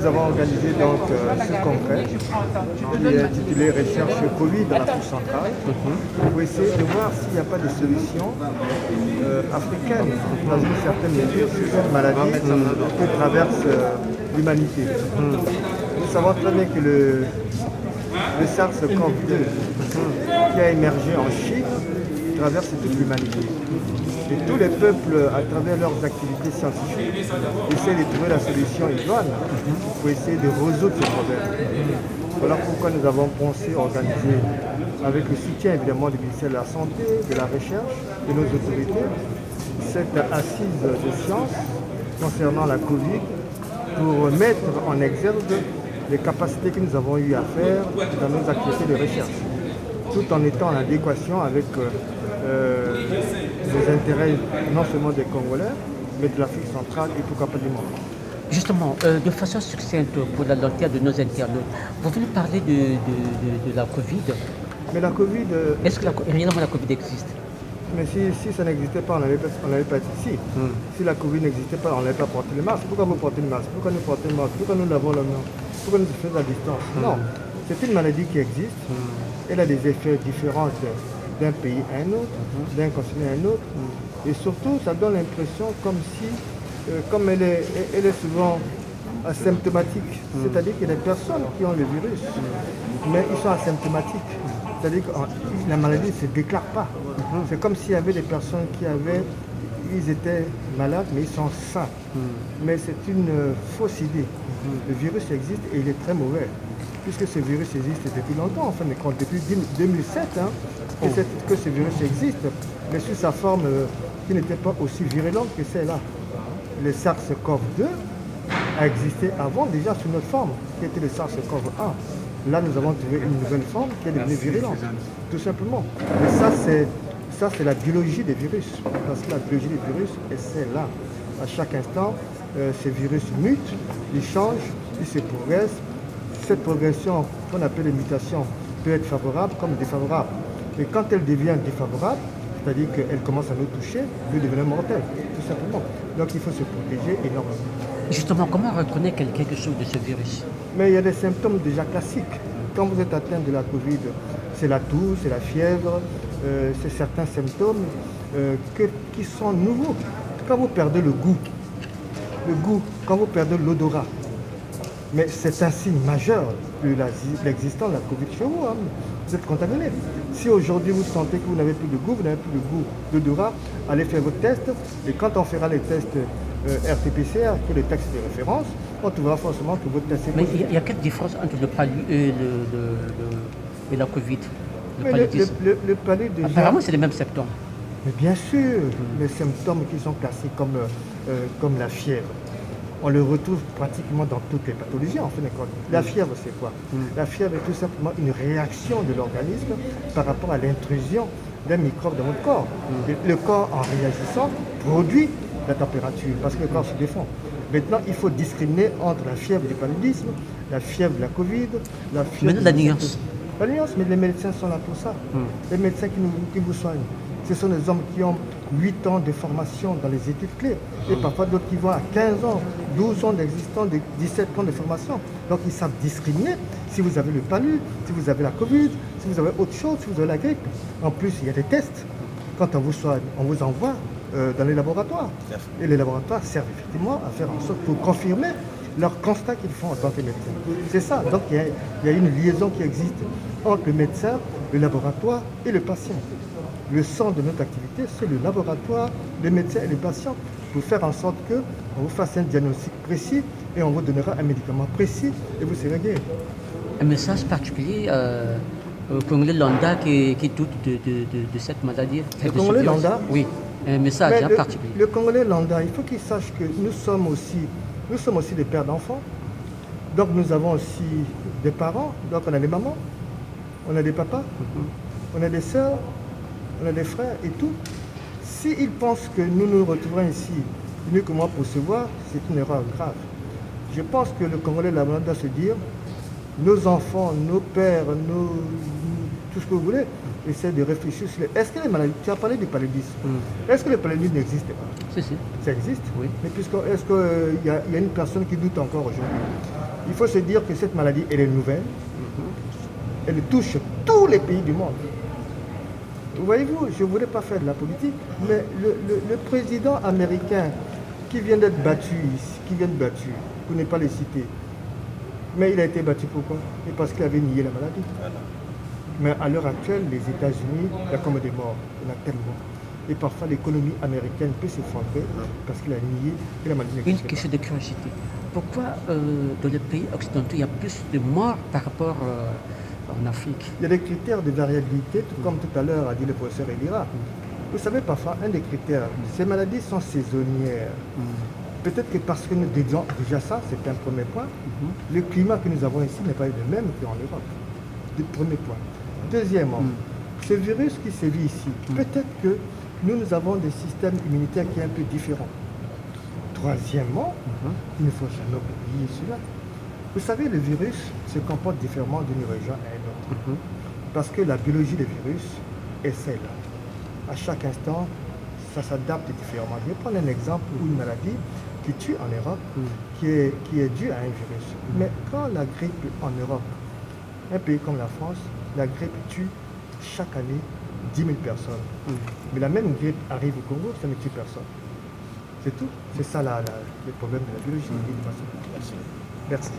nous avons organisé donc ce congrès qui est intitulé Recherche Covid dans l'Afrique centrale pour essayer de voir s'il n'y a pas de solution africaine dans une certaine mesure sur cette maladie qui traverse l'humanité. Nous savons très bien que le SARS-CoV-2 qui a émergé en Chine traverse toute l'humanité. Et tous les peuples, à travers leurs activités scientifiques, essaient de trouver la solution idoine pour essayer de résoudre ce problème. Voilà pourquoi nous avons pensé organiser, avec le soutien évidemment du ministère de la Santé, de la Recherche, de nos autorités, cette assise de sciences concernant la Covid pour mettre en exergue les capacités que nous avons eu à faire dans nos activités de recherche, tout en étant en adéquation avec les intérêts non seulement des Congolais, mais de l'Afrique centrale et pourquoi pas du monde. Justement, de façon succincte pour la lanterne de nos internautes, vous venez parler de la Covid. Mais la Covid... Est-ce que réellement la Covid existe? Mais si ça n'existait pas, on n'allait pas être ici. Si la Covid n'existait pas, on n'allait pas porter le masque. Pourquoi vous portez le masque? Pourquoi nous portons le masque? Pourquoi nous lavons la main? Pourquoi nous faisons la distance? Non, c'est une maladie qui existe. Elle a des effets différents d'un pays à un autre, d'un continent à un autre. Et surtout, ça donne l'impression comme si, comme elle est souvent asymptomatique, c'est-à-dire qu'il y a des personnes qui ont le virus, mais ils sont asymptomatiques. C'est-à-dire que la maladie ne se déclare pas. C'est comme s'il y avait des personnes ils étaient malades, mais ils sont sains. Mais c'est une fausse idée. Le virus existe et il est très mauvais. Puisque ce virus existe depuis longtemps, enfin, depuis 2007, que ce virus existe, mais sous sa forme qui n'était pas aussi virulente que celle-là. Le SARS-CoV-2 a existé avant déjà sous notre forme, qui était le SARS-CoV-1. Là, nous avons trouvé une nouvelle forme qui est devenue virulente, tout simplement. Mais ça, c'est la biologie des virus. Parce que la biologie des virus est celle-là. À chaque instant, ces virus mutent, ils changent, ils se progressent. Cette progression, qu'on appelle une mutation, peut être favorable comme défavorable. Et quand elle devient défavorable, c'est-à-dire qu'elle commence à nous toucher, elle devient mortelle, tout simplement. Donc il faut se protéger énormément. Justement, comment reconnaître quelque chose de ce virus? Mais il y a des symptômes déjà classiques. Quand vous êtes atteint de la Covid, c'est la toux, c'est la fièvre, c'est certains symptômes qui sont nouveaux. Quand vous perdez le goût, quand vous perdez l'odorat, mais c'est un signe majeur de l'existence de la Covid chez vous. Vous êtes contaminé. Si aujourd'hui vous sentez que vous n'avez plus de goût, vous n'avez plus de goût d'odorat, allez faire votre test. Et quand on fera les tests RT-PCR, qui est le texte de référence, on trouvera forcément que votre test est positif. Mais il y a quelle différence entre le palud et la Covid? Le palud déjà... Apparemment, c'est les mêmes symptômes. Mais bien sûr, les symptômes qui sont classés comme la fièvre. On le retrouve pratiquement dans toutes les pathologies, en fin de compte. La fièvre, c'est quoi? La fièvre est tout simplement une réaction de l'organisme par rapport à l'intrusion d'un microbe dans notre corps. Le corps, en réagissant, produit la température, parce que le corps se défend. Maintenant, il faut discriminer entre la fièvre du paludisme, la fièvre de la Covid, la fièvre... Mais la nuance. La nuance, mais les médecins sont là pour ça. Les médecins qui vous soignent. Ce sont des hommes qui ont 8 ans de formation dans les études clés. Et parfois d'autres qui vont à 15 ans, 12 ans d'existence, 17 ans de formation. Donc ils savent discriminer si vous avez le palu, si vous avez la Covid, si vous avez autre chose, si vous avez la grippe. En plus, il y a des tests. Quand on vous soigne, on vous envoie dans les laboratoires. Et les laboratoires servent effectivement à faire en sorte pour confirmer leur constat qu'ils font en tant que médecin. C'est ça. Donc il y a une liaison qui existe entre le médecin, le laboratoire et le patient. Le centre de notre activité, c'est le laboratoire, le médecin et le patient, pour faire en sorte qu'on vous fasse un diagnostic précis et on vous donnera un médicament précis et vous serez guéri. Un message particulier au Congolais lambda qui doute de cette maladie? Le Congolais lambda? Oui, un message particulier. Le Congolais lambda, il faut qu'il sache que nous sommes aussi des pères d'enfants. Donc nous avons aussi des parents, donc on a des mamans, on a des papas, on a des sœurs, on a des frères et tout. S'ils pensent que nous nous retrouverons ici uniquement pour se voir, c'est une erreur grave. Je pense que le Congolais lambda doit se dire, nos enfants, nos pères, tout ce que vous voulez, essaient de réfléchir sur est-ce que les maladies, tu as parlé du paludisme, est-ce que le paludisme n'existe pas? Si. Ça existe? Oui. Mais est-ce qu'il y a une personne qui doute encore aujourd'hui? Il faut se dire que cette maladie, elle est nouvelle. Elle touche tous les pays du monde. Voyez-vous, je ne voudrais pas faire de la politique, mais le président américain qui vient d'être battu ici, pour ne pas le citer, mais il a été battu pourquoi? Et parce qu'il avait nié la maladie. Voilà. Mais à l'heure actuelle, les États-Unis, il y a comme des morts, il y en a tellement. Et parfois, l'économie américaine peut s'effondrer parce qu'il a nié que la maladie n'existait pas. Une question de curiosité. Pourquoi dans les pays occidentaux, il y a plus de morts par rapport en Afrique? Il y a des critères de variabilité, tout comme tout à l'heure a dit le professeur Elira. Vous savez, parfois, un des critères, ces maladies sont saisonnières. Peut-être que parce que nous disons déjà ça, c'est un premier point. Le climat que nous avons ici n'est pas le même qu'en Europe. Premier point. Deuxièmement, ce virus qui sévit ici, peut-être que nous avons des systèmes immunitaires qui sont un peu différents. Troisièmement, il ne faut jamais oublier cela. Vous savez, le virus se comporte différemment d'une région à une autre. Parce que la biologie des virus est celle. À chaque instant, ça s'adapte différemment. Je vais prendre un exemple où une maladie qui tue en Europe, qui est due à un virus. Mais quand la grippe en Europe, un pays comme la France, la grippe tue chaque année 10 000 personnes. Mais la même grippe arrive au Congo, ça ne tue personne. C'est tout. C'est ça le problème de la biologie. Merci.